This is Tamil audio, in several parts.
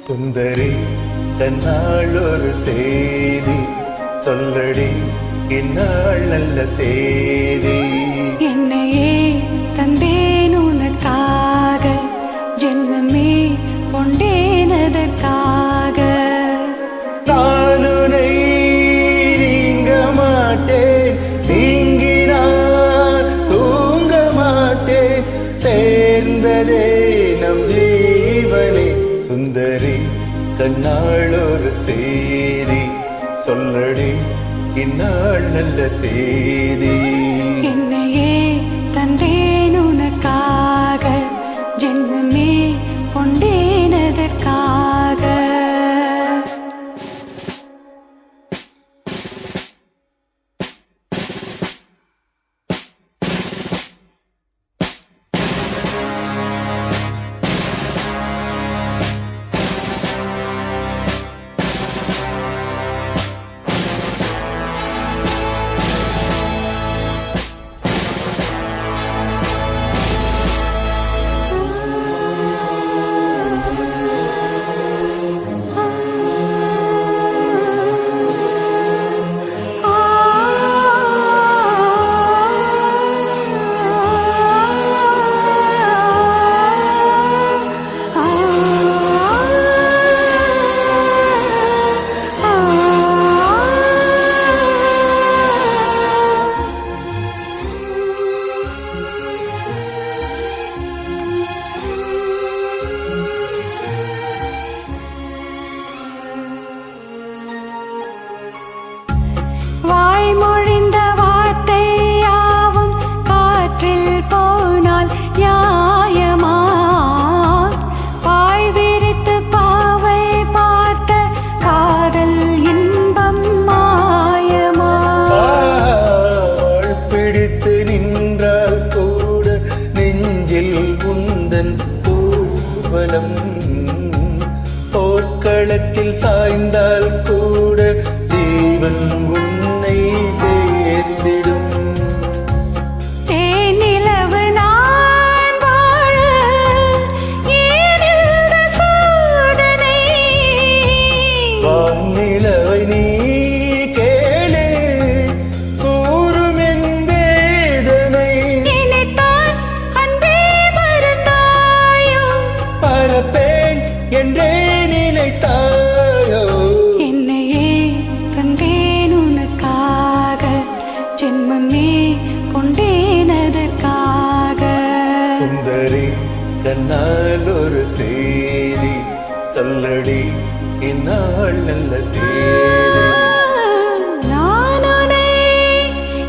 சுந்தரி தன்னாள் ஒரு செய்தி சொல்லடி இந்நாள் நல்ல தேதி. என்னையே தந்தேன் உனக்காக, ஜென்மமே கொண்டேனதற்காக. நானுனை நீங்க மாட்டேன், நீங்கினான் தூங்க மாட்டேன், சேர்ந்ததே நம் ஜீவனே. சுந்தரி தன்னாள் ஒரு செய்தி சொல்லடி இந்நாள் நல்ல தேதி. என்னையே தந்தேன் உனக்காக, ஜென்மமே கொண்டேனதற்காக. வாய்மொழிந்த வார்த்தை யாவும் காற்றில் போனால் நியாயமா? பாய் விரித்து பாவை பார்த்த காதல் இன்பம் மாயமா? பிடித்து நின்றால் கூட நெஞ்சில் உந்தன் ஊர்வலம், போர்க்களத்தில் சாய்ந்தால் கூட ஜீவன் உன்னை சேர்த்திடும். தேனிலவு நான் வாழ ஏனிந்த சோதனை? வானிலவை நீ கேளு கூறும் என் வேதனை. நினைத்தான் அன்பே மறந்தாயோ? பரப்பேன் என்றே நினைத்தாயோ? என்னையே தந்தேன் உனக்காக, ஜென்மமே கொண்டேனதற்காக. சுந்தரி கண்ணால் ஒரு செய்தி சொல்லடி இந்நாள் நல்ல தேதி. நான் உன்னை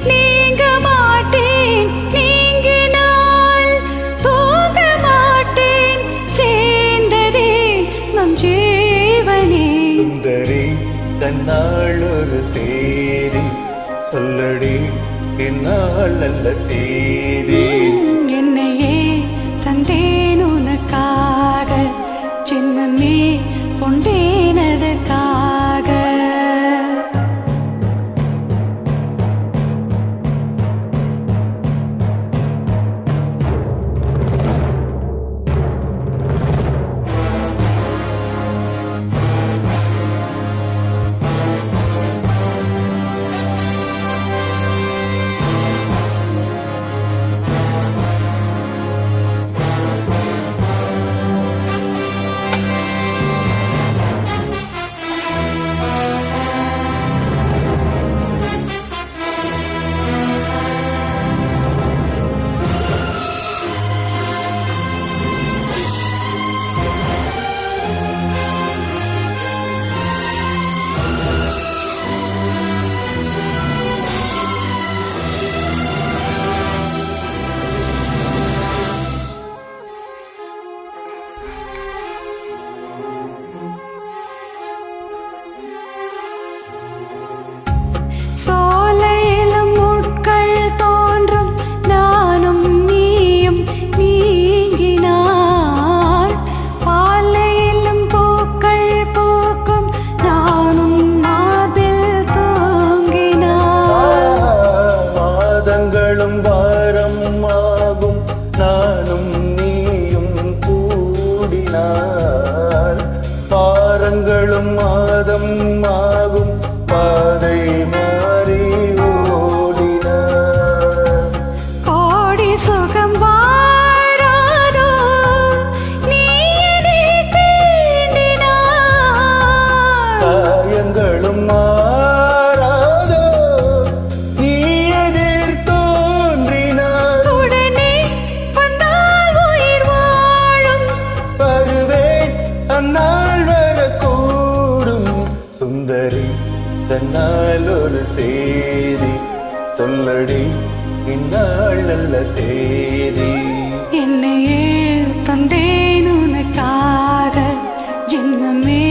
நீங்க மாட்டேன், நீங்கினால் தூங்க மாட்டேன், சேர்ந்ததே நம் ஜீவனே. சுந்தரி கண்ணால் ஒரு செய்தி சொல்லடி இந்நாள் நல்ல தேதி. என்னையே தந்தேன் உனக்காக, ஜென்மமே கொண்டேனதற்காக. காலங்களும் மாதம் ஆகும் பாதை மாறி ஓடினார். கோடி சுகம் வாராதோ நீ என்னை தீண்டினாய். காயங்களும் மாறாதோ நீ எதிர் தோன்றினார். உடனே வந்தால் உயிர் வாழும். வருவேன் அந்நாள் வரக்கூடும். சுந்தரி தன்னால் ஒரு செய்தி சொல்லடி இந்நாள் நல்ல தேதி. என்னையே தந்தேன் உனக்காக, ஜென்மமே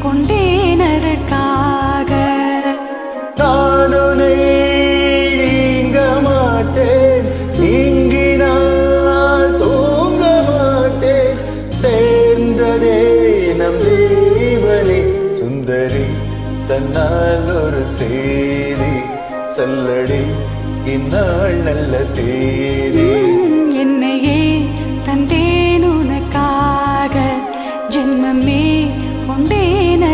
கொண்டேன் அதற்காக. நான் உன்னை நீங்க மாட்டேன், நீங்கினால் தூங்க மாட்டேன். சேர்ந்ததே நம் ஜீவனே. சுந்தரி தன்னால் ஒரு செய்தி சொல்லடி இந்நாள் நல்ல தேதி. என்னையே தந்தேன் உனக்காக, ஜென்மமே கொண்டேன்